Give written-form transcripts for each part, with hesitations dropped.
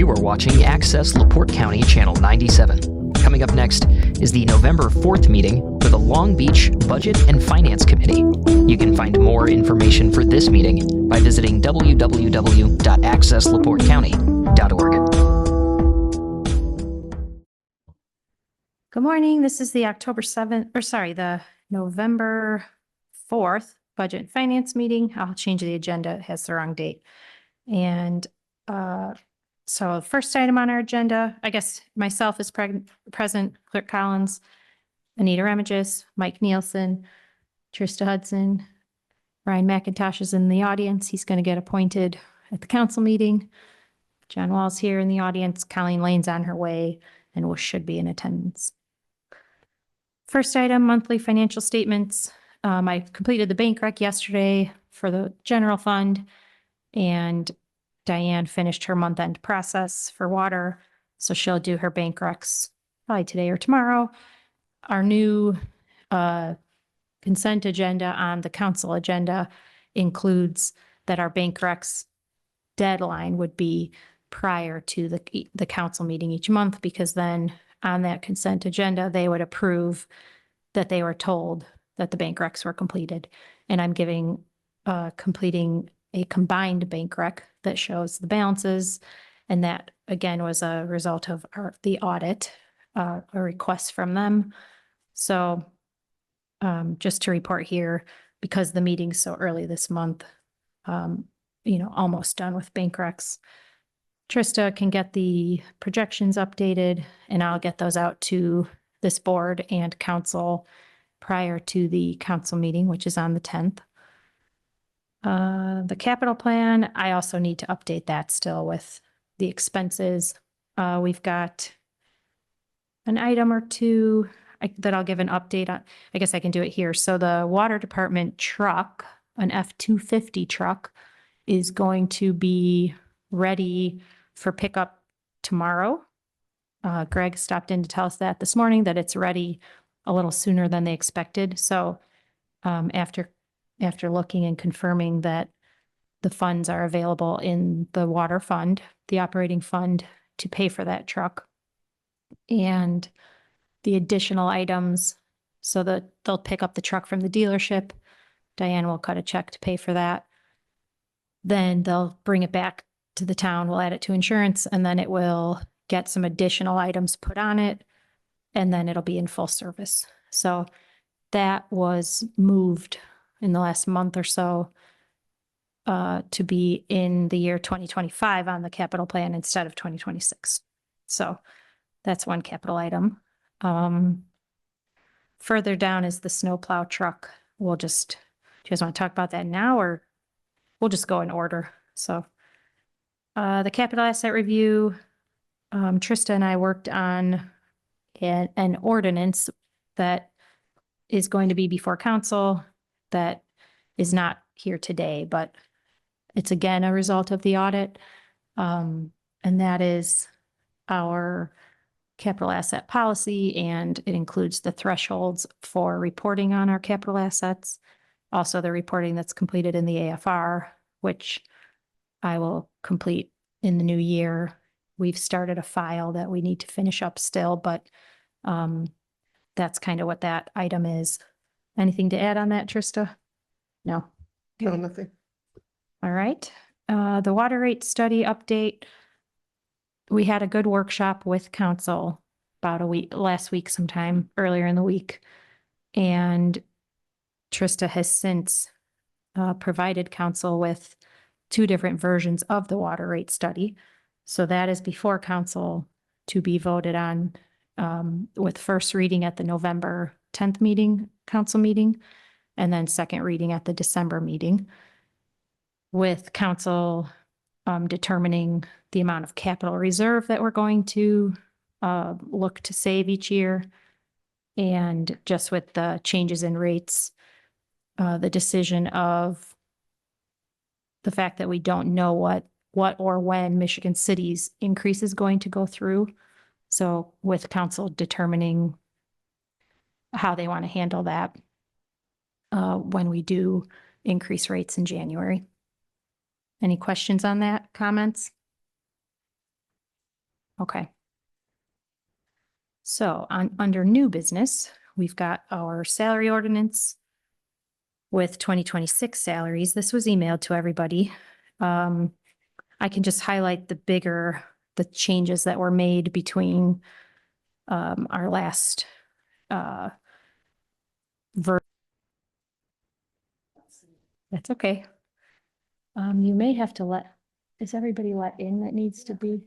You are watching Access LaPorte County Channel 97. Coming up next is the November 4th meeting for the Long Beach Budget and Finance Committee. You can find more information for this meeting by visiting www.accesslaportecounty.org. Good morning. This is the the November 4th Budget and Finance meeting. I'll change the agenda. It has the wrong date. And so first item on our agenda, I guess myself is present, Clerk Collins, Anita Remigis, Mike Nielsen, Trista Hudson, Ryan McIntosh is in the audience. He's going to get appointed at the council meeting. John Wall's here in the audience. Colleen Lane's on her way and should be in attendance. First item, monthly financial statements. I completed the bank rec yesterday for the general fund, and Diane finished her month-end process for water, so she'll do her bank recs probably today or tomorrow. Our new consent agenda on the council agenda includes that our bank recs deadline would be prior to the council meeting each month, because then on that consent agenda, they would approve that they were told that the bank recs were completed. And I'm completing a combined bank rec that shows the balances. And that, again, was a result of the audit, a request from them. So just to report here, because the meeting's so early this month, almost done with bank recs. Trista can get the projections updated, and I'll get those out to this board and council prior to the council meeting, which is on the 10th. The capital plan, I also need to update that still with the expenses. We've got an item or two that I'll give an update on. I guess I can do it here. So the water department truck, an F-250 truck, is going to be ready for pickup tomorrow. Greg stopped in to tell us that this morning, that it's ready a little sooner than they expected. So after looking and confirming that the funds are available in the water fund, the operating fund, to pay for that truck, and the additional items, so that they'll pick up the truck from the dealership. Diane will cut a check to pay for that. Then they'll bring it back to the town. We'll add it to insurance, and then it will get some additional items put on it, and then it'll be in full service. So that was moved in the last month or so to be in the year 2025 on the capital plan instead of 2026. So that's one capital item. Further down is the snowplow truck. Do you guys want to talk about that now, or we'll just go in order? So the capital asset review, Trista and I worked on an ordinance that is going to be before council that is not here today, but it's again a result of the audit. And that is our capital asset policy, and it includes the thresholds for reporting on our capital assets. Also the reporting that's completed in the AFR, which I will complete in the new year. We've started a file that we need to finish up still, but that's kind of what that item is. Anything to add on that, Trista? No? No, nothing. All right. The water rate study update. We had a good workshop with council last week sometime earlier in the week. And Trista has since provided council with 2 different versions of the water rate study. So that is before council to be voted on with first reading at the November 10th council meeting, and then second reading at the December meeting, with council determining the amount of capital reserve that we're going to look to save each year. And just with the changes in rates, the decision of the fact that we don't know what or when Michigan City's increase is going to go through. So with council determining how they want to handle that when we do increase rates in January. Any questions on that? Comments? Okay. So under new business, we've got our salary ordinance with 2026 salaries. This was emailed to everybody. I can just highlight the changes that were made between our last That's okay. You may have to is everybody let in that needs to be,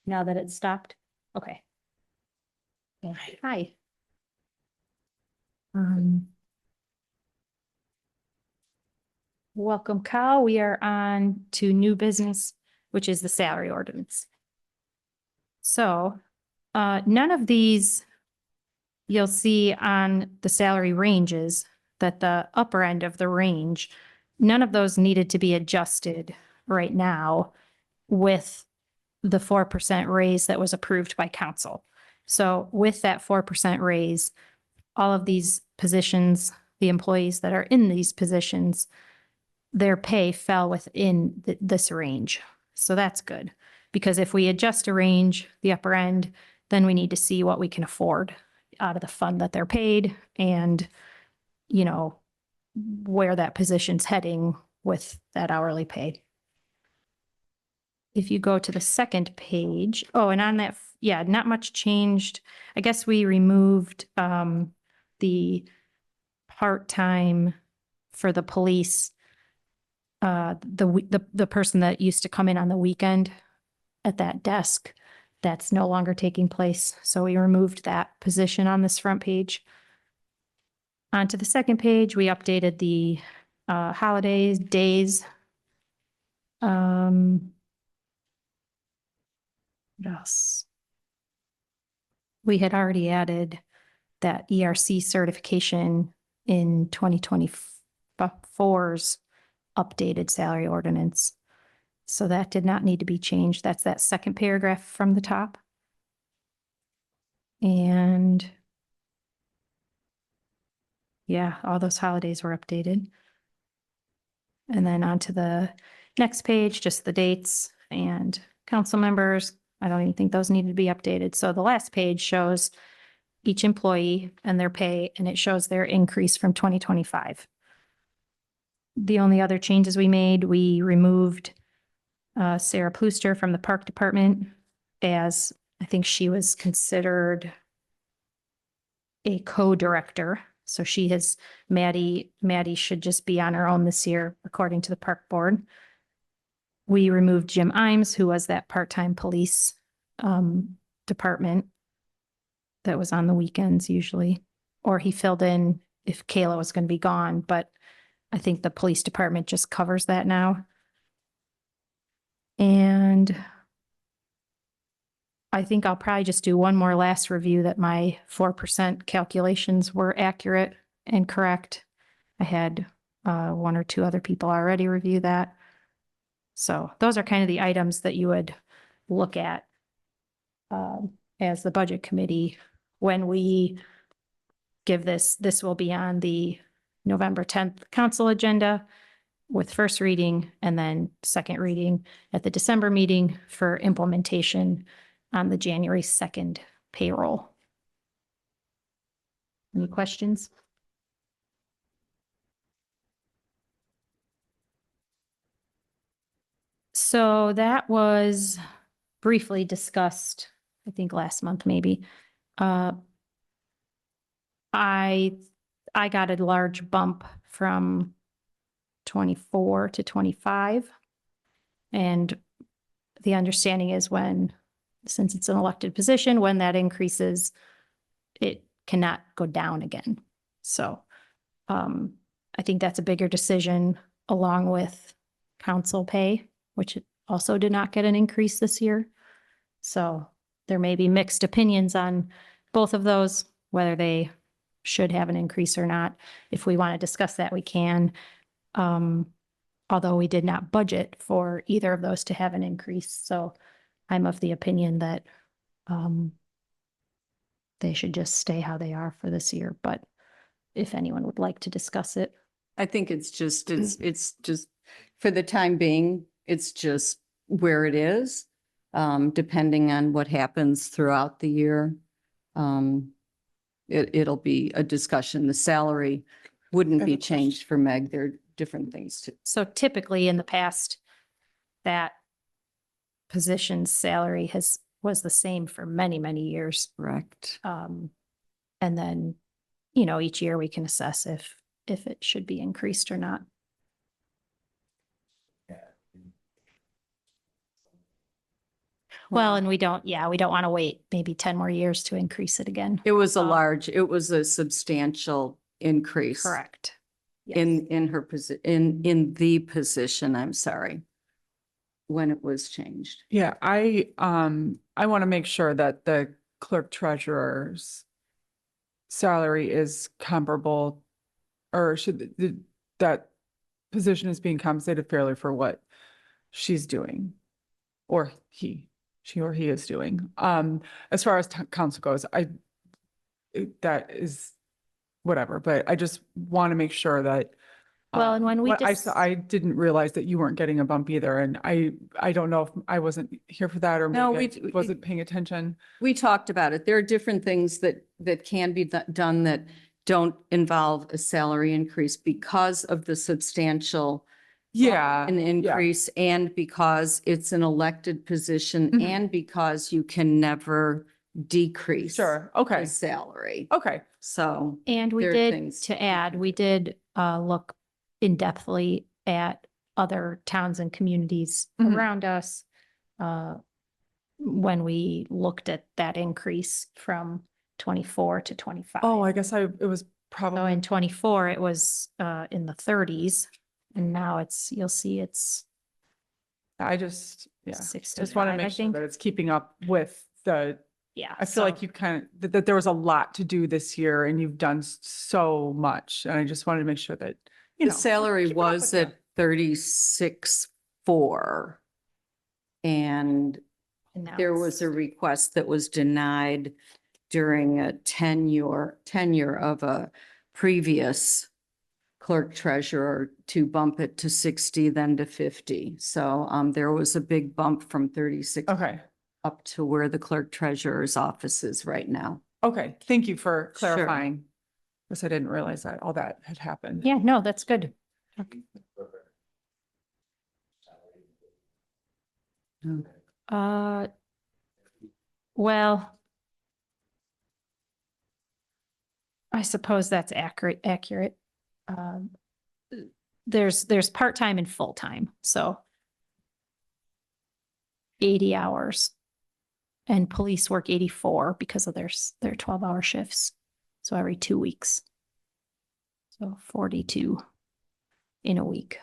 now that it's stopped? Okay. Yeah, hi. Welcome, Kyle. We are on to new business, which is the salary ordinance. So, none of these you'll see on the salary ranges that the upper end of the range, none of those needed to be adjusted right now with the 4% raise that was approved by council. So with that 4% raise, all of these positions, the employees that are in these positions, their pay fell within this range. So that's good, because if we adjust a range, the upper end, then we need to see what we can afford out of the fund that they're paid and, you know, where that position's heading with that hourly pay. If you go to the second page, oh, and on that, yeah, not much changed. I guess we removed the part-time for the police, the person that used to come in on the weekend at that desk. That's no longer taking place. So we removed that position on this front page. Onto the second page, we updated the holidays, days. What else? We had already added that ERC certification in 2024's updated salary ordinance. So that did not need to be changed. That's that second paragraph from the top. And yeah, all those holidays were updated. And then onto the next page, just the dates and council members. I don't even think those need to be updated. So the last page shows each employee and their pay, and it shows their increase from 2025. The only other changes we made, we removed Sarah Plooster from the park department, as I think she was considered a co-director. So she has, Maddie should just be on her own this year, according to the park board. We removed Jim Imes, who was that part-time police department that was on the weekends usually, or he filled in if Kayla was going to be gone, but I think the police department just covers that now. And I think I'll probably just do one more last review that my 4% calculations were accurate and correct. I had one or two other people already review that. So those are kind of the items that you would look at as the budget committee when we give this. This will be on the November 10th council agenda with first reading and then second reading at the December meeting for implementation on the January 2nd payroll. Any questions? So that was briefly discussed, I think last month maybe. I got a large bump from 24 to 25. And the understanding is since it's an elected position, when that increases, it cannot go down again. So I think that's a bigger decision along with council pay, which also did not get an increase this year. So there may be mixed opinions on both of those, whether they should have an increase or not. If we want to discuss that, we can. Although we did not budget for either of those to have an increase. So I'm of the opinion that they should just stay how they are for this year. But if anyone would like to discuss it. I think it's just for the time being, it's just where it is. depending on what happens throughout the year. It'll be a discussion. The salary wouldn't be changed for Meg. There are different things too. So typically in the past, that position's salary was the same for many, many years. Correct. And then, you know, each year we can assess if it should be increased or not. Well, and we don't want to wait maybe 10 more years to increase it again. It was it was a substantial increase. Correct. In her in the position, I'm sorry, when it was changed. Yeah, I want to make sure that the clerk treasurer's salary is comparable, or that position is being compensated fairly for what she's doing, or she or he is doing. As far as council goes, that is whatever, but I just want to make sure that. Well, and when we I didn't realize that you weren't getting a bump either, and I don't know if I wasn't here for that, or No, maybe I wasn't paying attention. We talked about it. There are different things that can be done that don't involve a salary increase because of the substantial Yeah, an increase, and because it's an elected position, Mhm. and because you can never decrease sure, the okay, salary. okay. So And we there are did, things to to add, we did look in-depthly at other towns and communities Mhm. around us when we looked at that increase from 24 to 25. Oh, I guess it was So probably, in 24, it was in the 30s, and now you'll see it's I just want to 65, I make sure think. that it's keeping up with Yeah. I feel like so- you that there was a lot to do this year, and you've done so much, and I just wanted to make sure that, you the know. salary keep it up was with at 36,400. And and now there was a it's- request that was denied during a tenure of a previous clerk treasurer to bump it to 60, then to 50. So there was a big bump from 36 Okay, up to where the clerk treasurer's office is right now. okay, thank you for Sure. clarifying. Because I didn't realize that all that had happened. Yeah, no, that's good. Uh, well, I suppose that's accurate. There's part-time and full-time, so 80 hours. And police work 84 because of their 12-hour shifts. So every 2 weeks. So 42 in a week.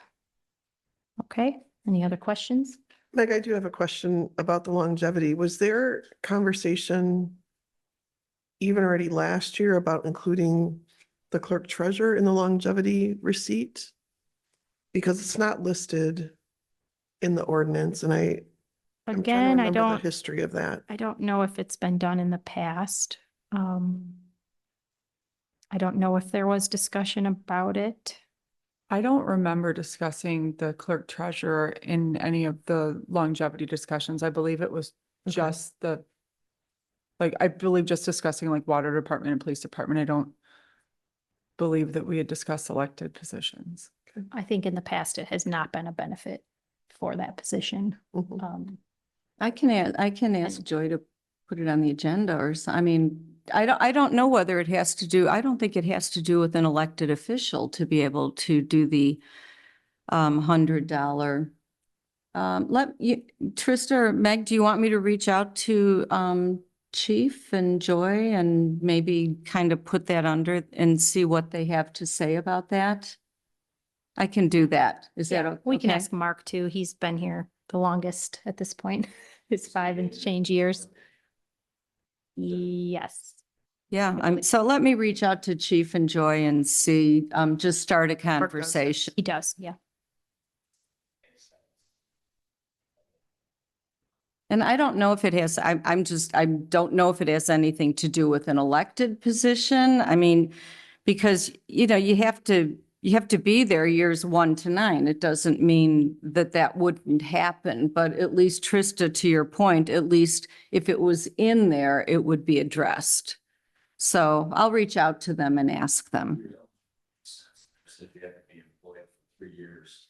Okay, any other questions? Meg, I do have a question about the longevity. Was there conversation even already last year about including the clerk treasurer in the longevity receipt? Because it's not listed in the ordinance, and I'm trying to Again, I remember the don't. history of that. I don't know if it's been done in the past. I don't know if there was discussion about it. I don't remember discussing the clerk treasurer in any of the longevity discussions. I believe it was Okay. just I believe just discussing like water department and police department. I don't believe that we had discussed elected positions. I think in the past it has not been a benefit for that position. Mhm. I can ask Joy to put it on the agenda, or I mean, I don't know whether it has to do, I don't think it has to do with an elected official to be able to do the $100. Trista or Meg, do you want me to reach out to Chief and Joy and maybe kind of put that under and see what they have to say about that? I can do that. Is that okay? We can ask Mark too. He's been here the longest at this point. It's 5 and change years. Yes. Yeah, so let me reach out to Chief and Joy and see, just start a conversation. He does, yeah. And I don't know if it has, I don't know if it has anything to do with an elected position. I mean, because, you know, you have to you have to be there years 1 to 9. It doesn't mean that that wouldn't happen, but at least Trista, to your point, at least if it was in there, it would be addressed. So I'll reach out to them and ask them. So if you have to be employed for 3 years,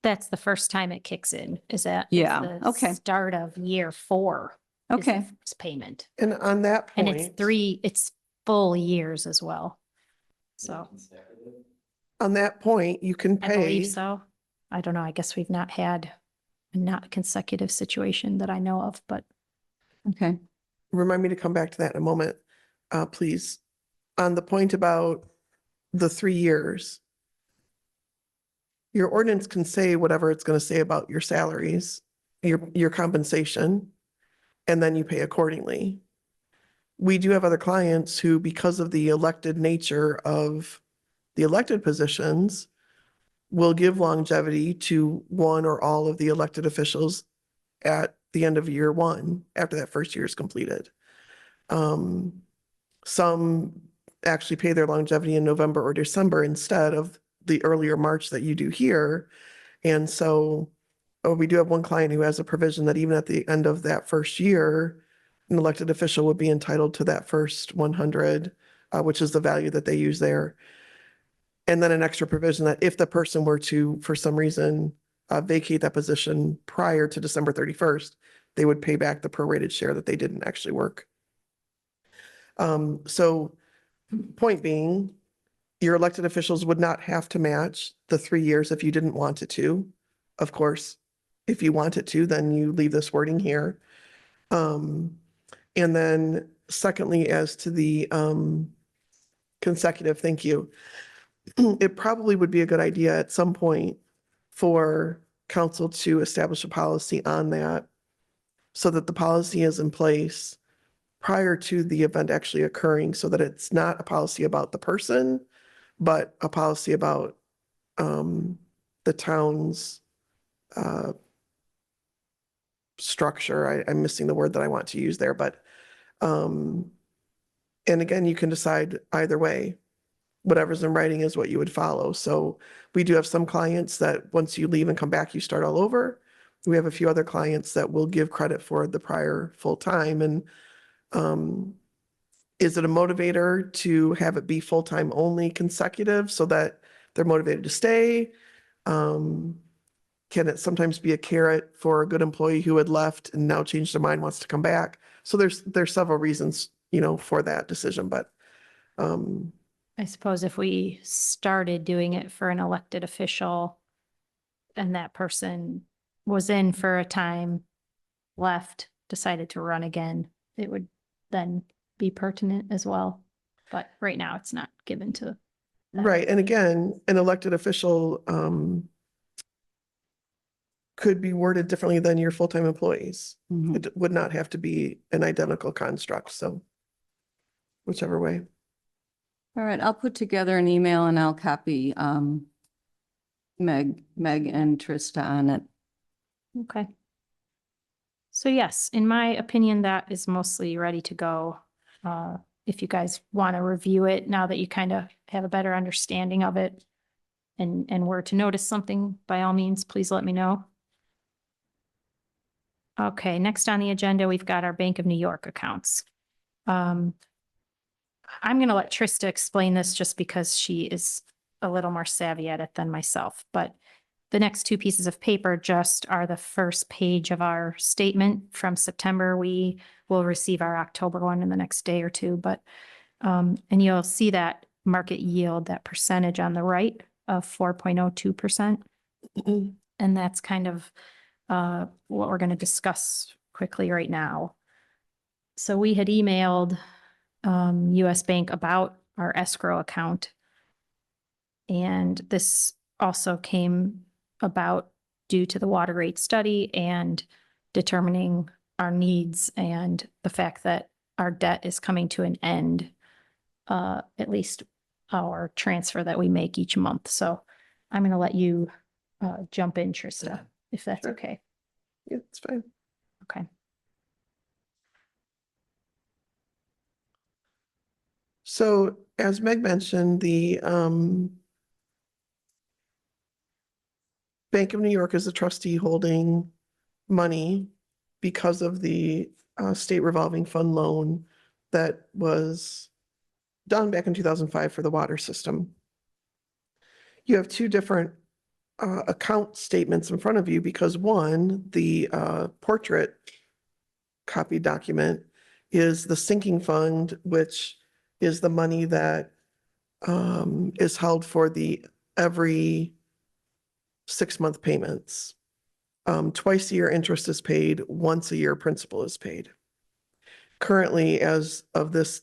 That's the first time it kicks in, is that? Yeah, the okay. Start of year 4. is the Okay. first payment. And on that And point. it's full years as well. So On that point, you can I pay. believe so. I don't know. I guess we've not had a not consecutive situation that I know of, but Okay. Remind me to come back to that in a moment, please. On the point about the 3 years. Your ordinance can say whatever it's going to say about your salaries, your compensation, and then you pay accordingly. We do have other clients who, because of the elected nature of the elected positions, will give longevity to one or all of the elected officials at the end of year 1, after that first year is completed. Some actually pay their longevity in November or December instead of the earlier March that you do here. And so we do have one client who has a provision that even at the end of that first year, an elected official would be entitled to that first 100, which is the value that they use there. And then an extra provision that if the person were to, for some reason, vacate that position prior to December 31st, they would pay back the prorated share that they didn't actually work. So point being, your elected officials would not have to match the 3 years if you didn't want it to. Of course, if you want it to, then you leave this wording here. And then secondly, as to the consecutive, thank you. It probably would be a good idea at some point for council to establish a policy on that so that the policy is in place prior to the event actually occurring, so that it's not a policy about the person, but a policy about the town's structure. I'm missing the word that I want to use there, but and again, you can decide either way. Whatever's in writing is what you would follow. So we do have some clients that once you leave and come back, you start all over. We have a few other clients that will give credit for the prior full time. And is it a motivator to have it be full-time only consecutive so that they're motivated to stay? Can it sometimes be a carrot for a good employee who had left and now changed their mind, wants to come back? So there's several reasons, for that decision, but I suppose if we started doing it for an elected official and that person was in for a time, left, decided to run again, it would then be pertinent as well. But right now it's not given to. them. right. And again, an elected official could be worded differently than your full-time employees. Mhm. It would not have to be an identical construct. So whichever way. All right, I'll put together an email and I'll copy Meg and Trista on it. Okay. So yes, in my opinion, that is mostly ready to go. If you guys want to review it now that you kind of have a better understanding of it and were to notice something, by all means, please let me know. Okay, next on the agenda, we've got our Bank of New York accounts. I'm going to let Trista explain this just because she is a little more savvy at it than myself, but the next 2 pieces of paper just are the first page of our statement from September. We will receive our October one in the next day or 2, but, and you'll see that market yield, that percentage on the right of 4.02%. And that's kind of what we're going to discuss quickly right now. So we had emailed US Bank about our escrow account. And this also came about due to the water rate study and determining our needs and the fact that our debt is coming to an end, at least our transfer that we make each month. So I'm going to let you jump in, Trista, if that's Sure. okay. Yeah, it's fine. Okay. So as Meg mentioned, the Bank of New York is a trustee holding money because of the state revolving fund loan that was done back in 2005 for the water system. You have two different account statements in front of you because one, the portrait copy document is the sinking fund, which is the money that is held for the every 6-month payments. Twice a year interest is paid, once a year principal is paid. Currently, as of this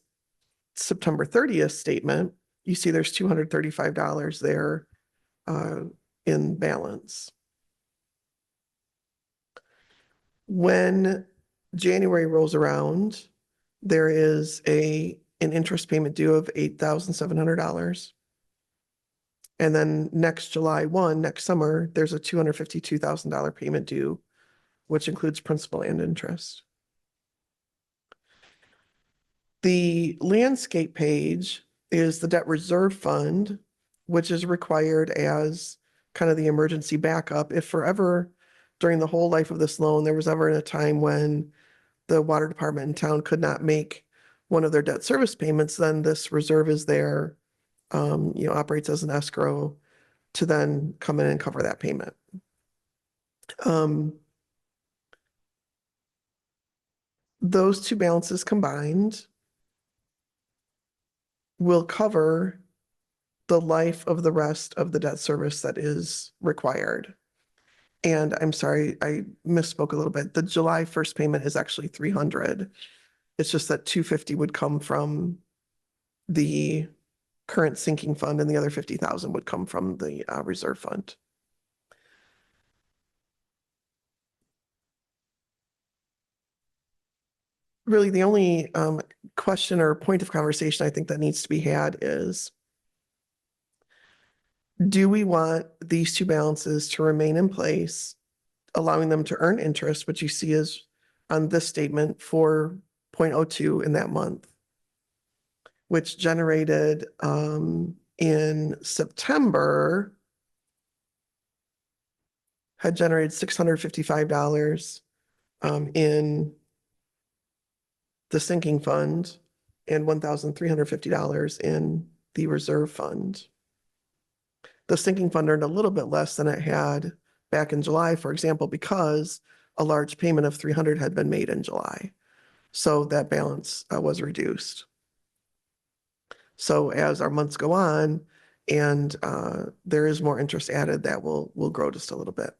September 30th statement, you see there's $235 there in balance. When January rolls around, there is an interest payment due of $8,700. And then next July 1, next summer, there's a $252,000 payment due, which includes principal and interest. The landscape page is the debt reserve fund, which is required as kind of the emergency backup. If forever during the whole life of this loan, there was ever a time when the water department in town could not make one of their debt service payments, then this reserve is there, operates as an escrow to then come in and cover that payment. Those two balances combined will cover the life of the rest of the debt service that is required. And I'm sorry, I misspoke a little bit. The July 1st payment is actually $300. It's just that $250 would come from the current sinking fund and the other $50,000 would come from the reserve fund. Really, the only question or point of conversation I think that needs to be had is, do we want these two balances to remain in place, allowing them to earn interest, which you see is on this statement 4.02 in that month, which generated in September, had generated $655 in the sinking fund and $1,350 in the reserve fund. The sinking fund earned a little bit less than it had back in July, for example, because a large payment of $300 had been made in July. So that balance was reduced. So as our months go on and there is more interest added, that will grow just a little bit.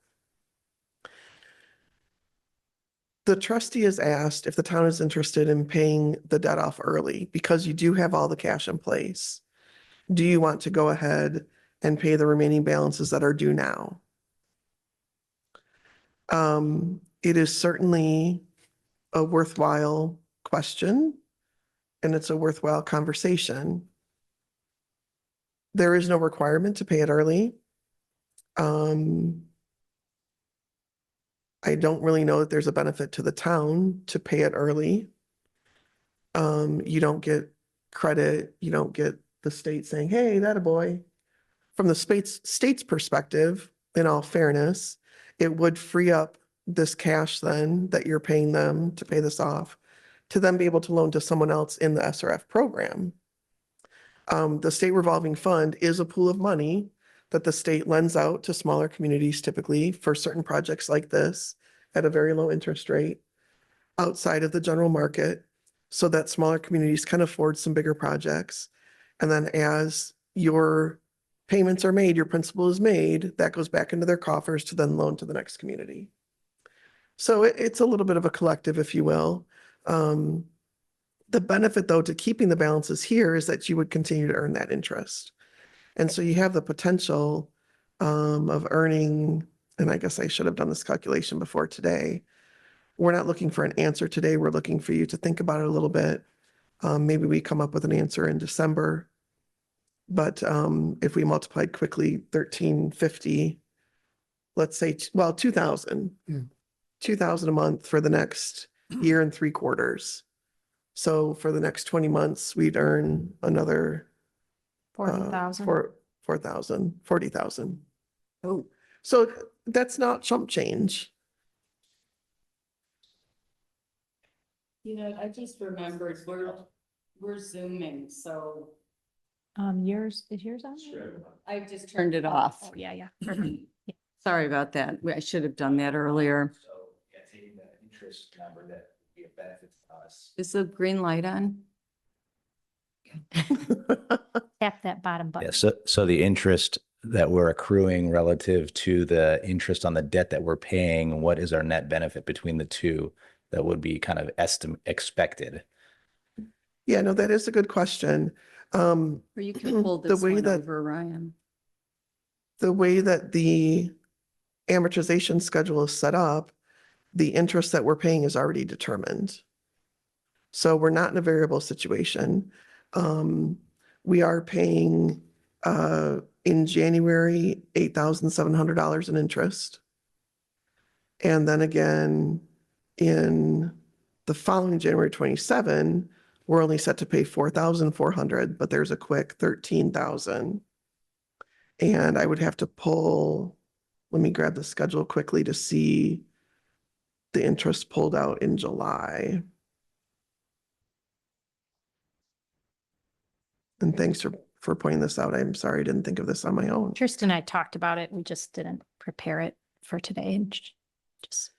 The trustee is asked if the town is interested in paying the debt off early because you do have all the cash in place. Do you want to go ahead and pay the remaining balances that are due now? It is certainly a worthwhile question and it's a worthwhile conversation. There is no requirement to pay it early. I don't really know that there's a benefit to the town to pay it early. You don't get credit. You don't get the state saying, hey, that a boy. From the state's perspective, in all fairness, it would free up this cash then that you're paying them to pay this off to then be able to loan to someone else in the SRF program. The state revolving fund is a pool of money that the state lends out to smaller communities typically for certain projects like this at a very low interest rate outside of the general market so that smaller communities can afford some bigger projects. And then as your payments are made, your principal is made, that goes back into their coffers to then loan to the next community. So it's a little bit of a collective, if you will. The benefit though to keeping the balances here is that you would continue to earn that interest. And so you have the potential of earning, and I guess I should have done this calculation before today. We're not looking for an answer today. We're looking for you to think about it a little bit. Maybe we come up with an answer in December. But if we multiplied quickly 1,350, let's say, well, 2,000. Yeah. 2,000 a month for the next year and 3 quarters. So for the next 20 months, we'd earn another 40,000. 40,000. Oh, So that's not chump change. You know, I just remembered, we're Zooming, so is yours on? I just turned it off. Oh, yeah, yeah. Perfect. Sorry about that. I should have done that earlier. So, yeah, taking the interest number that would be a benefit to us. Is the green light on? Tap that bottom button. Yeah, so the interest that we're accruing relative to the interest on the debt that we're paying, what is our net benefit between the two that would be kind of expected? Yeah, no, that is a good question. Or you can pull The this way one that- over, Ryan. The way that the amortization schedule is set up, the interest that we're paying is already determined. So we're not in a variable situation. We are paying in January, $8,700 in interest. And then again, in the following January 27, we're only set to pay 4,400, but there's a quick 13,000. And I would have to pull, let me grab the schedule quickly to see the interest pulled out in July. And thanks for pointing this out. I'm sorry, I didn't think of this on my own. Tristan and I talked about it. We just didn't prepare it for today and just.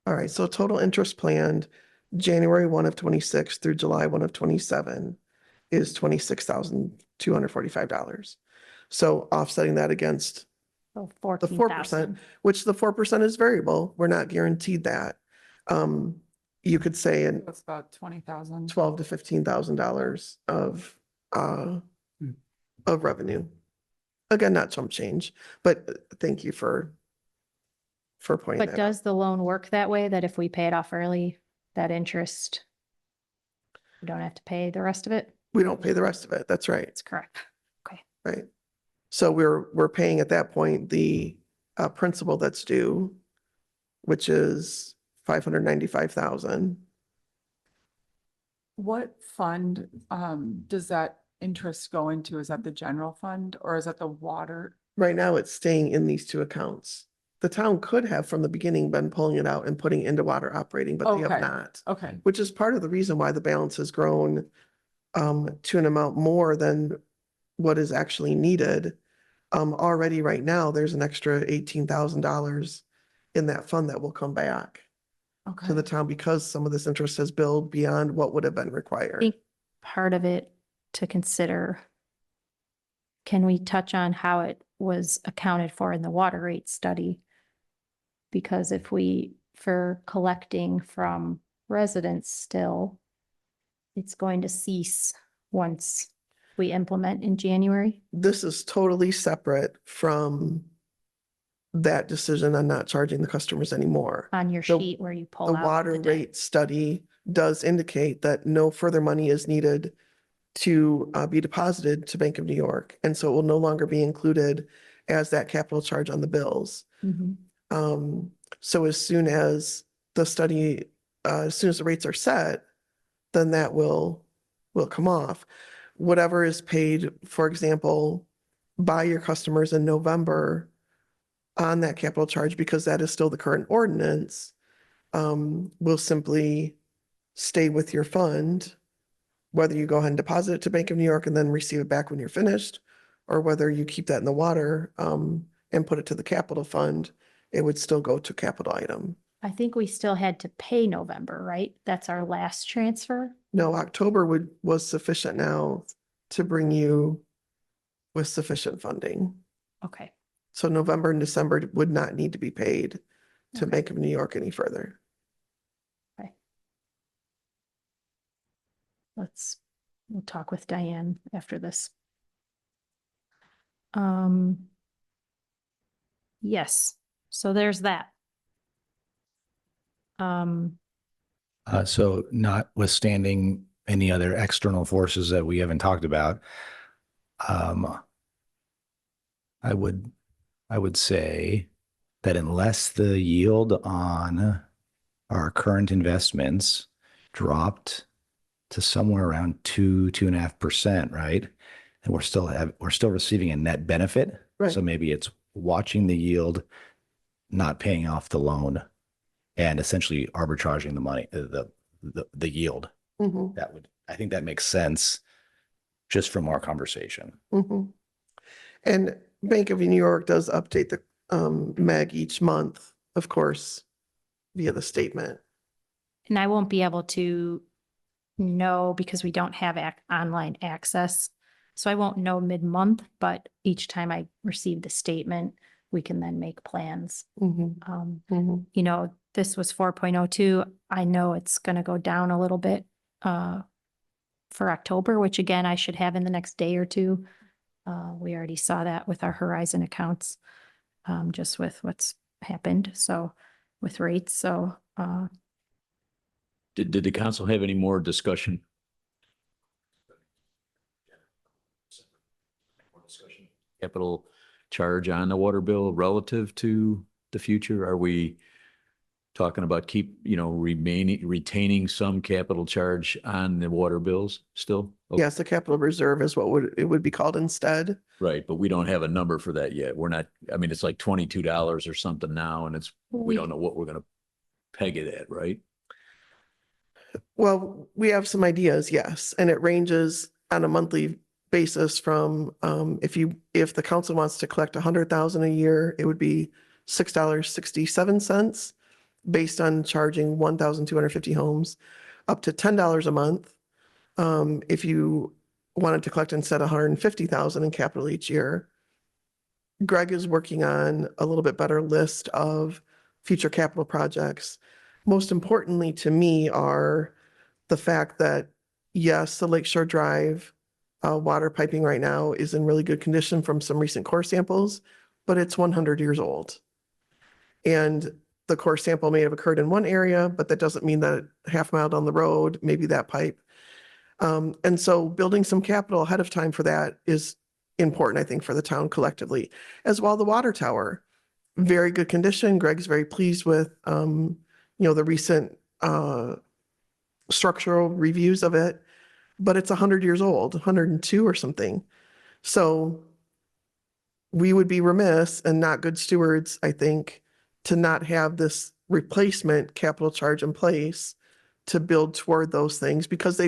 All right, so total interest planned January 1 of 26 through July 1 of 27 is $26,245. So offsetting that against So the 4%, 14,000. which the 4% is variable. We're not guaranteed that. You could say in That's about 20,000. $12,000 to $15,000 of revenue. Again, not chump change, but thank you for pointing But that out. does the loan work that way, that if we pay it off early, that interest, we don't have to pay the rest of it? We don't pay the rest of it. That's right. That's correct. Right. So we're paying at that point the principal that's due, which is 595,000. What fund does that interest go into? Is that the general fund or is that the water? Right now, it's staying in these two accounts. The town could have from the beginning been pulling it out and putting it into water operating, but they have Okay. not. Okay, Which is part of the reason why the balance has grown to an amount more than what is actually needed. Already right now, there's an extra $18,000 in that fund that will come back to the okay. town because some of this interest has billed beyond what would have been I required. think part of it to consider, can we touch on how it was accounted for in the water rate study? Because if for collecting from residents still, it's going to cease once we implement in January. This is totally separate from that decision on not charging the customers anymore. On your The- sheet where you pull The out. water debt. rate study does indicate that no further money is needed to be deposited to Bank of New York. And so it will no longer be included as that capital charge on the bills. Mhm. So as soon as the study, as soon as the rates are set, then that will come off. Whatever is paid, for example, by your customers in November on that capital charge, because that is still the current ordinance, will simply stay with your fund, whether you go ahead and deposit it to Bank of New York and then receive it back when you're finished, or whether you keep that in the water and put it to the capital fund, it would still go to capital item. I think we still had to pay November, right? That's our last transfer. No, October was sufficient now to bring you with sufficient funding. Okay. So November and December would not need to be paid to Okay. Bank of New York any further. We'll talk with Diane after this. Yes, so there's that. So notwithstanding any other external forces that we haven't talked about, I would say that unless the yield on our current investments dropped to somewhere around 2.5%, right? and we're still receiving a net benefit. Right. So maybe it's watching the yield, not paying off the loan, and essentially arbitraging the money, the yield. Mhm, I think that makes sense just from our conversation. mhm. And Bank of New York does update the MEG each month, of course, via the statement. And I won't be able to know because we don't have online access. So I won't know mid-month, but each time I receive the statement, we can then make plans. Mhm, mhm. You know, this was 4.02. I know it's going to go down a little bit for October, which again, I should have in the next day or two. We already saw that with our Horizon accounts, just with what's happened. So with rates, so Did the council have any more discussion? Capital charge on the water bill relative to the future? Are we talking about retaining some capital charge on the water bills still? Okay. Yes, the capital reserve is what it would be called instead. Right, but we don't have a number for that yet. We're not, I mean, it's like $22 or something now, and we don't know what we're gonna peg it at, right? Well, we have some ideas, yes, and it ranges on a monthly basis from if the council wants to collect 100,000 a year, it would be $6.67 based on charging 1,250 homes, up to $10 a month. If you wanted to collect instead 150,000 in capital each year. Greg is working on a little bit better list of future capital projects. Most importantly to me are the fact that, yes, the Lakeshore Drive water piping right now is in really good condition from some recent core samples, but it's 100 years old. And the core sample may have occurred in one area, but that doesn't mean that half mile down the road, maybe that pipe. And so building some capital ahead of time for that is important, I think, for the town collectively. As well, the water tower, very good condition. Greg's very pleased with, the recent structural reviews of it, but it's 100 years old, 102 or something. So we would be remiss and not good stewards, I think, to not have this replacement capital charge in place to build toward those things, because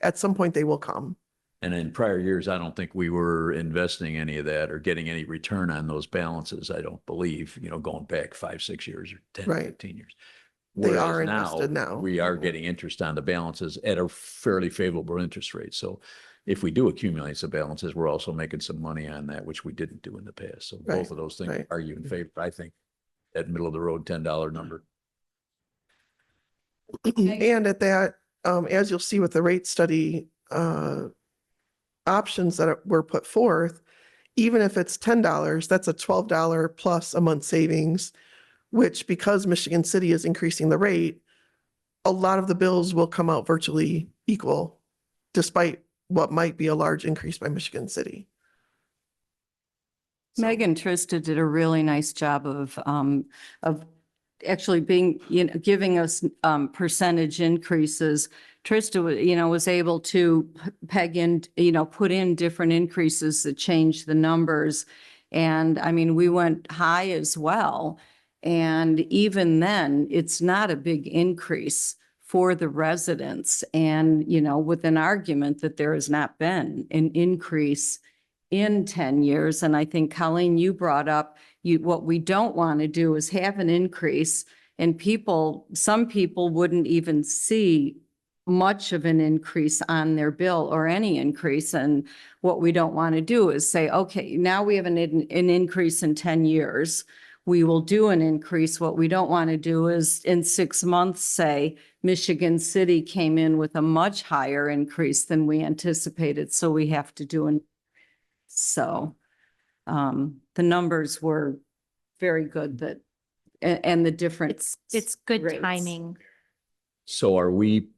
at some point they will come. And in prior years, I don't think we were investing any of that or getting any return on those balances. I don't believe, going back 5, 6 years or 10, Right. 15 years. They are Whereas invested now. We are getting interest on the balances at a fairly favorable interest rate. So if we do accumulate some balances, we're also making some money on that, which we didn't do in the past. So Right, both of those things right. argue in favor. I think that middle of the road $10 number. And at that, as you'll see with the rate study options that were put forth, even if it's $10, that's a $12 plus a month savings, which, because Michigan City is increasing the rate, a lot of the bills will come out virtually equal, despite what might be a large increase by Michigan City. Meg and Trista did a really nice job of actually being, giving us percentage increases. Trista, was able to peg in, put in different increases that changed the numbers. And I mean, we went high as well. And even then, it's not a big increase for the residents. And, with an argument that there has not been an increase in 10 years. And I think, Colleen, you brought up, what we don't want to do is have an increase, and some people wouldn't even see much of an increase on their bill or any increase. And what we don't want to do is say, okay, now we have an increase in 10 years. We will do an increase. What we don't want to do is in 6 months say Michigan City came in with a much higher increase than we anticipated. So we have to do an. So the numbers were very good and the difference. it's good rates. timing. So are we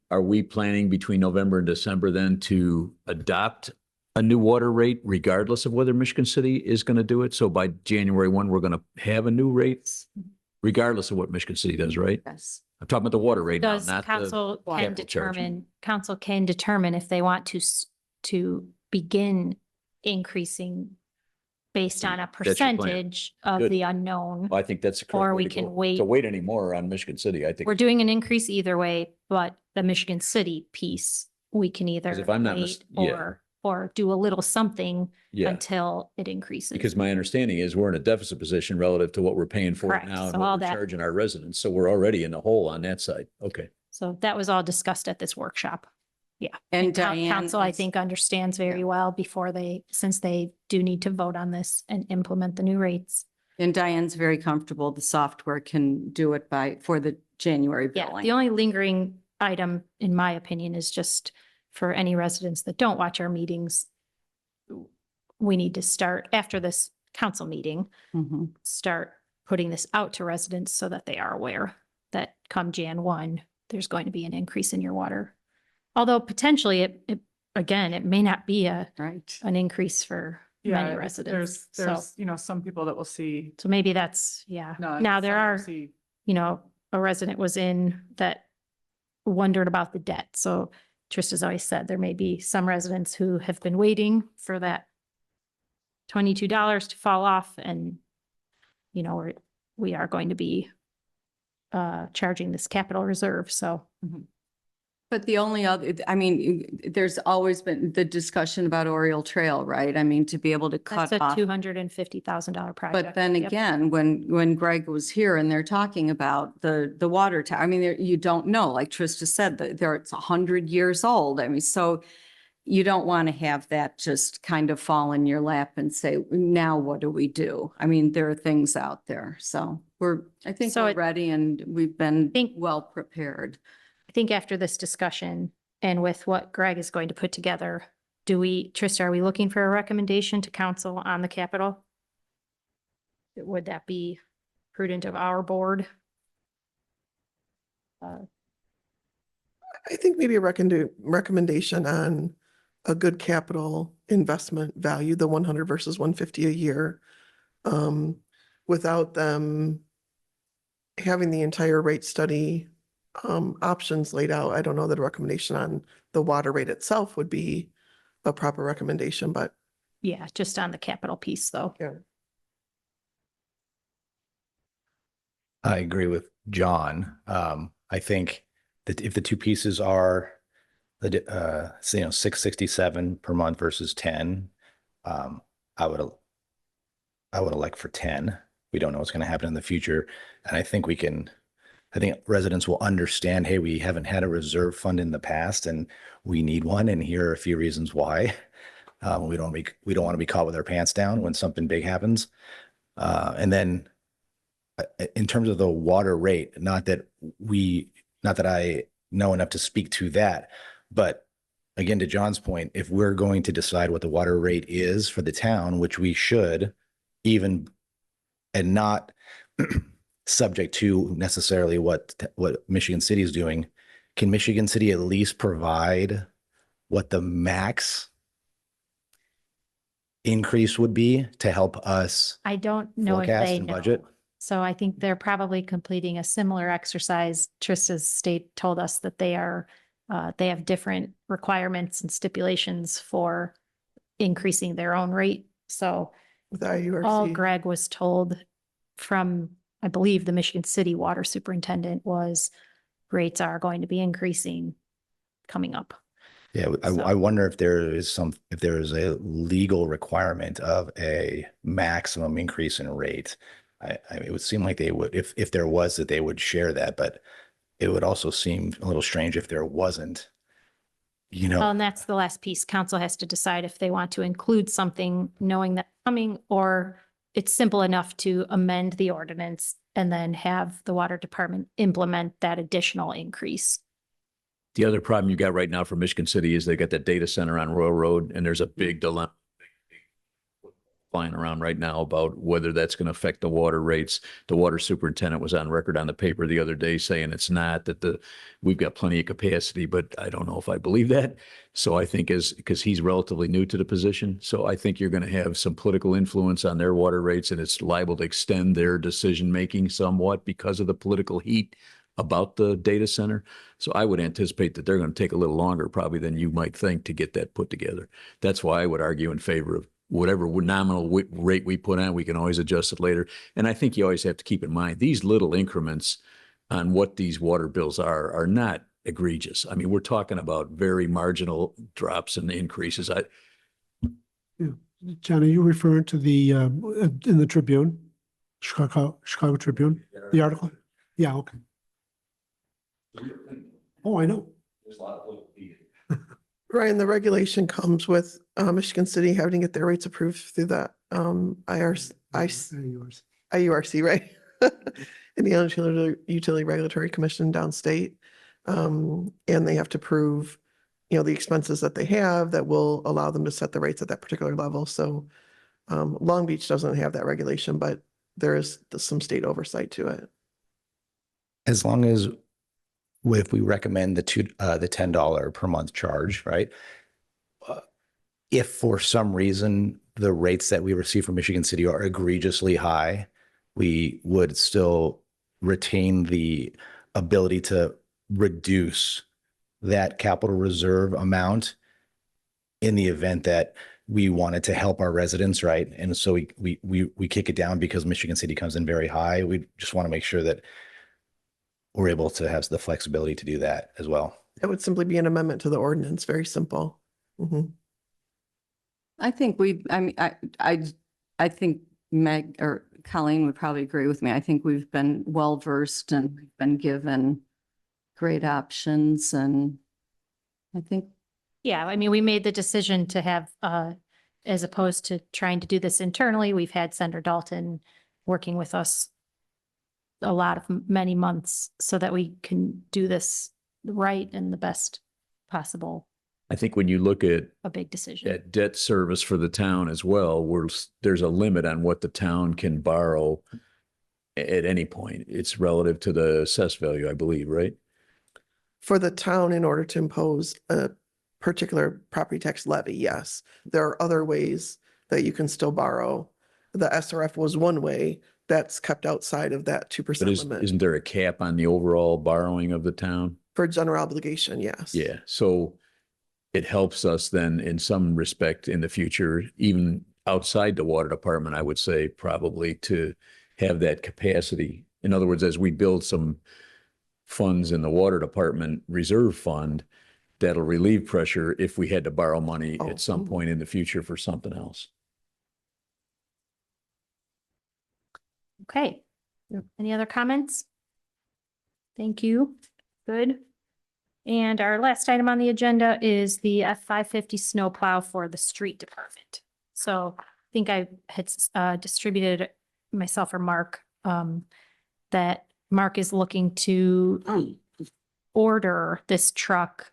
planning between November and December then to adopt a new water rate regardless of whether Michigan City is going to do it? So by January 1, we're going to have a new rate regardless of what Michigan City does, right? Yes. I'm talking about the water rate now, Does not the council can capital charge. council can determine if they want to begin increasing based on a That's your plan. percentage of Good. the unknown. I think that's the correct Or way we to can go. wait. To wait anymore on Michigan City, I think. We're doing an increase either way, but the Michigan City piece, we can either if I'm not wait yeah. or do a little something Yeah, until it increases. because my understanding is we're in a deficit position relative to what we're paying for it Correct. now and So what all we're that- charging our residents. So we're already in the hole on that side. Okay. So that was all discussed at this workshop. And Coun- Diane. Council, I is- think, understands very well before since they do need to vote on this and implement the new rates. And Diane's very comfortable. The software can do it for the January Yeah, billing. the only lingering item, in my opinion, is just for any residents that don't watch our meetings. We need to start, after this council meeting, Mhm. start putting this out to residents so that they are aware that come Jan 1, there's going to be an increase in your water. Although potentially again, it may not be Right. an increase for Yeah, many it's- residents. There's, you know, some people that will see So maybe that's, yeah. none. Now some there will are, see- you know, a resident was in that wondered about the debt. So Trista's always said there may be some residents who have been waiting for that $22 to fall off, and, you know, we are going to be charging this capital reserve. So But the only other, I mean, there's always been the discussion about Oriole Trail, right? I mean, to be able to cut that's a off. $250,000 project. But then Yep. again, when Greg was here and they're talking about the water tower, I mean, you don't know, like Trista said, that it's 100 years old. I mean, so you don't want to have that just kind of fall in your lap and say, now what do we do? I mean, there are things out there. So I think So we're it- ready and we've been think- well prepared. I think after this discussion and with what Greg is going to put together, Trista, are we looking for a recommendation to council on the capital? Would that be prudent of our board? I think maybe a recommendation on a good capital investment value, the 100 versus 150 a year. Without them having the entire rate study options laid out, I don't know that a recommendation on the water rate itself would be a proper recommendation, but Yeah, just on the capital piece, though. yeah. I agree with John. I think that if the two pieces are say, 667 per month versus 10, I would elect for 10. We don't know what's going to happen in the future. And I think residents will understand, hey, we haven't had a reserve fund in the past and we need one. And here are a few reasons why. We don't want to be caught with our pants down when something big happens. And then in terms of the water rate, not that I know enough to speak to that, but again, to John's point, if we're going to decide what the water rate is for the town, which we should, even and not subject to necessarily what Michigan City is doing, can Michigan City at least provide what the max increase would be to help us I don't know if forecast they and know. budget? So I think they're probably completing a similar exercise. Trista's state told us that they have different requirements and stipulations for increasing their own rate. So With all IURC. Greg was told from, I believe, the Michigan City water superintendent was rates are going to be increasing coming up. Yeah, So- I wonder if there is a legal requirement of a maximum increase in rate. It would seem like they would, if there was, that they would share that, but it would also seem a little strange if there wasn't. Well, and that's the last piece. Council has to decide if they want to include something knowing that coming, or it's simple enough to amend the ordinance and then have the water department implement that additional increase. The other problem you got right now for Michigan City is they got that data center on Royal Road, and there's a big dilemma flying around right now about whether that's going to affect the water rates. The water superintendent was on record on the paper the other day saying it's not, that we've got plenty of capacity, but I don't know if I believe that. So I think because he's relatively new to the position, so I think you're going to have some political influence on their water rates, and it's liable to extend their decision-making somewhat because of the political heat about the data center. So I would anticipate that they're going to take a little longer probably than you might think to get that put together. That's why I would argue in favor of whatever nominal rate we put on, we can always adjust it later. And I think you always have to keep in mind, these little increments on what these water bills are not egregious. I mean, we're talking about very marginal drops and increases. John, are you referring to the, in the Tribune, Chicago Tribune, the article? Yeah, okay. Oh, I know. There's a lot of little feet. Ryan, the regulation comes with Michigan City having to get their rates approved through that IURC, right? Indiana Utility Regulatory Commission downstate. And they have to prove, the expenses that they have that will allow them to set the rates at that particular level. So Long Beach doesn't have that regulation, but there is some state oversight to it. As long as if we recommend the $10 per month charge, right? If for some reason the rates that we receive from Michigan City are egregiously high, we would still retain the ability to reduce that capital reserve amount in the event that we wanted to help our residents, right? And so we kick it down because Michigan City comes in very high. We just want to make sure that we're able to have the flexibility to do that as well. It would simply be an amendment to the ordinance, very simple. Mhm. I think I think Meg or Colleen would probably agree with me. I think we've been well versed and we've been given great options, and I think Yeah, I mean, we made the decision to have, as opposed to trying to do this internally, we've had Senator Dalton working with us a lot of many months so that we can do this right and the best possible, I think when you look at a big decision. debt service for the town as well, there's a limit on what the town can borrow at any point. It's relative to the assessed value, I believe, right? For the town, in order to impose a particular property tax levy, yes. There are other ways that you can still borrow. The SRF was one way that's kept outside of that 2% But limit. isn't there a cap on the overall borrowing of the town? For general obligation, yes. Yeah, so it helps us then in some respect in the future, even outside the water department, I would say probably to have that capacity. In other words, as we build some funds in the water department reserve fund, that'll relieve pressure if we had to borrow money Oh, at some point in the future for something else. Okay. Any other comments? Thank you. Good. And our last item on the agenda is the F-550 snowplow for the street department. So I think I had distributed myself or Mark, that Mark is looking to order this truck.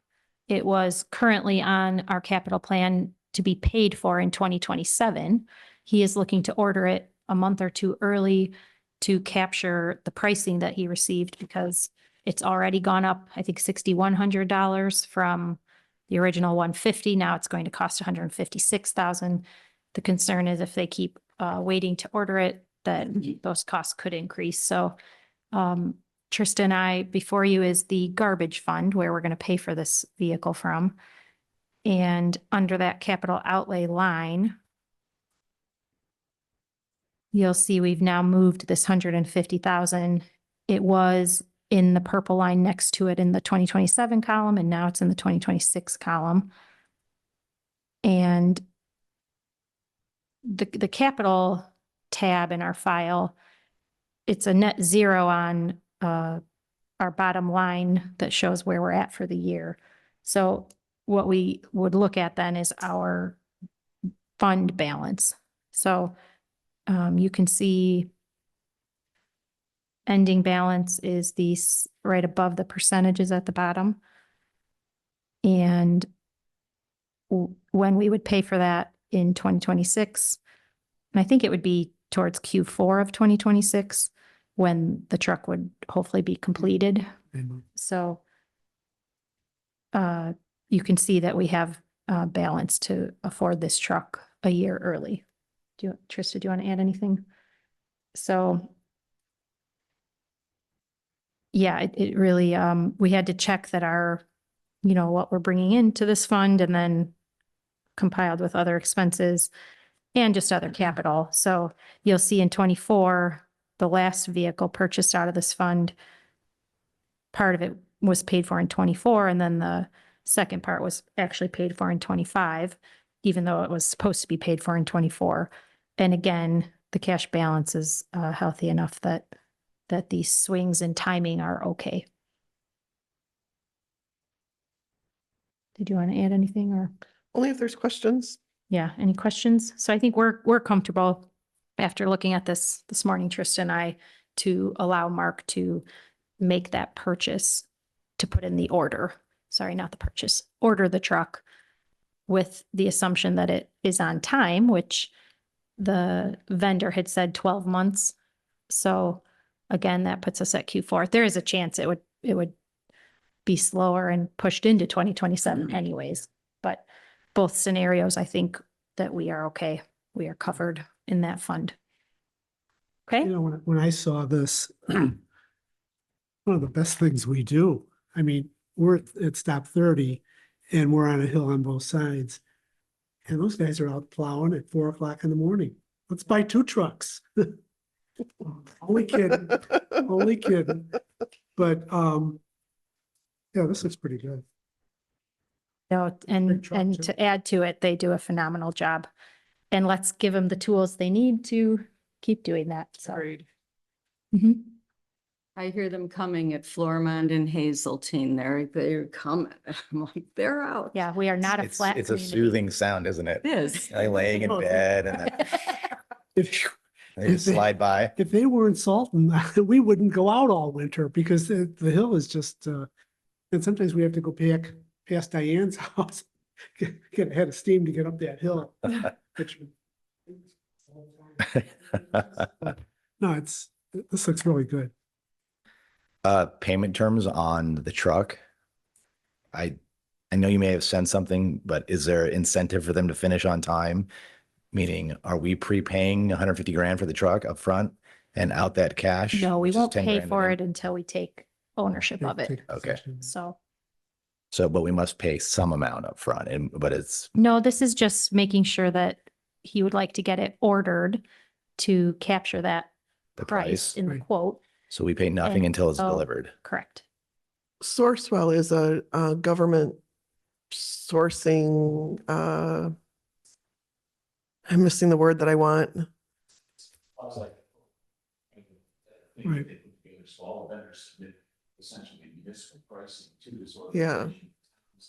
It was currently on our capital plan to be paid for in 2027. He is looking to order it a month or two early to capture the pricing that he received because it's already gone up, I think, $6,100 from the original 150. Now it's going to cost $156,000. The concern is if they keep waiting to order it, that those costs could increase. So Trista and I, before you is the garbage fund where we're going to pay for this vehicle from. And under that capital outlay line, you'll see we've now moved this 150,000. It was in the purple line next to it in the 2027 column, and now it's in the 2026 column. And the capital tab in our file, it's a net zero on our bottom line that shows where we're at for the year. So what we would look at then is our fund balance. So you can see ending balance is these right above the percentages at the bottom. And when we would pay for that in 2026, and I think it would be towards Q4 of 2026 when the truck would hopefully be completed. So you can see that we have balance to afford this truck a year early. Trista, do you want to add anything? So yeah, it really, we had to check that our, what we're bringing into this fund and then compiled with other expenses and just other capital. So you'll see in 24, the last vehicle purchased out of this fund, part of it was paid for in 24, and then the second part was actually paid for in 25, even though it was supposed to be paid for in 24. And again, the cash balance is healthy enough that these swings in timing are okay. Did you want to add anything, or? Only if there's questions. Yeah, any questions? So I think we're comfortable after looking at this morning, Tristan and I, to allow Mark to make that purchase, to put in the order. Sorry, not the purchase, order the truck with the assumption that it is on time, which the vendor had said 12 months. So again, that puts us at Q4. There is a chance it would be slower and pushed into 2027 anyways. But both scenarios, I think that we are okay. We are covered in that fund. Okay? You know, when I saw this, one of the best things we do, I mean, we're at stop 30 and we're on a hill on both sides. And those guys are out plowing at 4 o'clock in the morning. Let's buy 2 trucks. Only kidding, only kidding. But, yeah, this looks pretty good. No, and truck, too. to add to it, they do a phenomenal job. And let's give them the tools they need to keep doing that. So. Mhm. I hear them coming at Flormont and Hazeltine. They're coming. I'm like, they're out. Yeah, we are not a flat. It's a community. soothing sound, isn't it? It is. Like laying in bed and then If, they just slide by. if they weren't salting, we wouldn't go out all winter because the hill is just, and sometimes we have to go back past Diane's house, get a head of steam to get up that hill. Which- No, this looks really good. Payment terms on the truck. I know you may have sent something, but is there incentive for them to finish on time? Meaning, are we prepaying 150 grand for the truck up front and out that cash? No, we which is won't 10 pay grand for in? it until we take ownership of it. Take Okay. possession. So, So, but we must pay some amount up front, but it's, no, this is just making sure that he would like to get it ordered to capture that The price price. in the Right. quote. so we pay nothing And until it's so- delivered. Correct. Sourcewell is a government sourcing, I'm missing the word that I want. Right. Small vendors submit essentially municipal pricing to this Yeah. organization.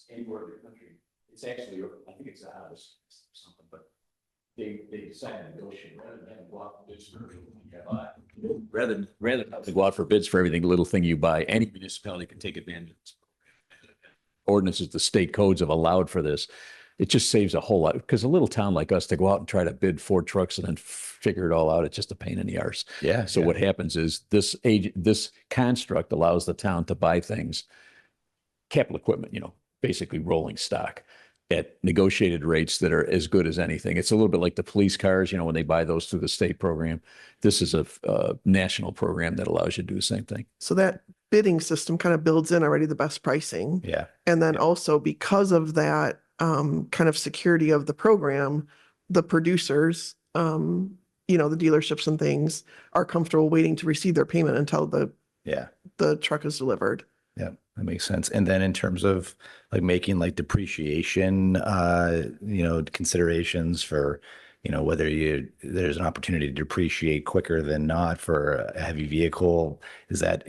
Anywhere in the country, it's actually, I think it's a house or something, but they decide to negotiate rather than have go out and bids for everything you buy. Rather than go out for bids for everything, little thing you buy, any municipality can take advantage of this. Ordinances, the state codes have allowed for this. It just saves a whole lot, because a little town like us to go out and try to bid 4 trucks and then figure it all out, it's just a pain in the arse. Yeah. So yeah. what happens is this construct allows the town to buy things, capital equipment, basically rolling stock at negotiated rates that are as good as anything. It's a little bit like the police cars, when they buy those through the state program. This is a national program that allows you to do the same thing. So that bidding system kind of builds in already the best pricing. Yeah. And then also because of that kind of security of the program, the producers, the dealerships and things are comfortable waiting to receive their payment until Yeah. the truck is delivered. Yeah, that makes sense. And then in terms of like making like depreciation, considerations for, whether there's an opportunity to depreciate quicker than not for a heavy vehicle, is that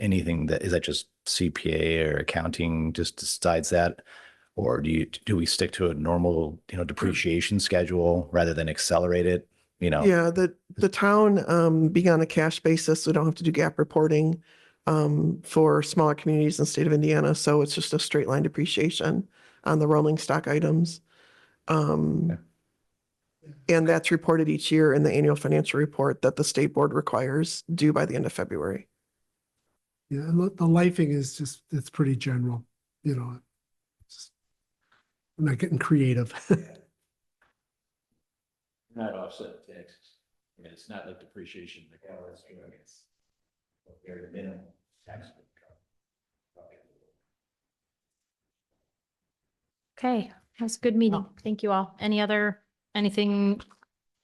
just CPA or accounting just decides that? Or do we stick to a normal, depreciation schedule rather than accelerate it? Yeah, the town being on a cash basis, we don't have to do gap reporting for smaller communities in the state of Indiana. So it's just a straight line depreciation on the rolling stock items. And that's reported each year in the annual financial report that the state board requires due by the end of February. Yeah, and the lifing is just, it's pretty general, Just- I'm not getting creative. Not offset taxes. It's not like depreciation. It's very minimum tax. Okay, that was a good meeting. Thank you all. Anything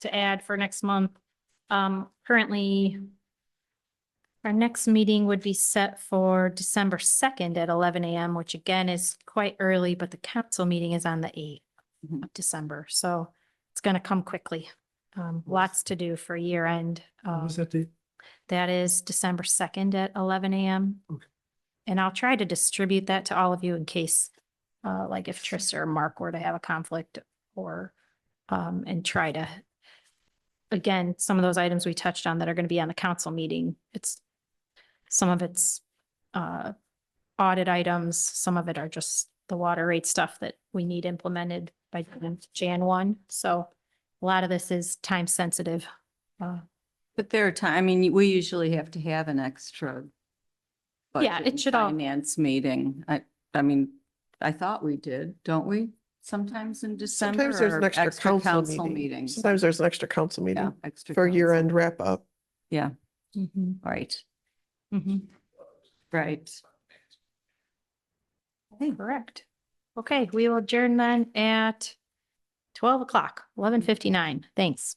to add for next month. Currently, our next meeting would be set for December 2nd at 11 a.m., which again is quite early, but the council meeting is on the 8th of December. So it's going to come quickly. Lots to do for year end. What was that date? That is December 2nd at 11 a.m. Okay. And I'll try to distribute that to all of you in case, like if Trista or Mark were to have a conflict or, and try to, again, some of those items we touched on that are going to be on the council meeting, some of it's audit items, some of it are just the water rate stuff that we need implemented by Jan 1. So a lot of this is time sensitive. But there are I mean, we usually have to have an extra. Yeah, budget it and should all- Finance meeting. I mean, I thought we did, don't we? Sometimes in December. Sometimes there's or an extra council meeting. Sometimes there's an extra council Yeah, meeting extra. for council. year-end wrap-up. Yeah, Mhm, right, mhm. right. Correct. Okay, we will adjourn then at 12 o'clock, 11:59. Thanks.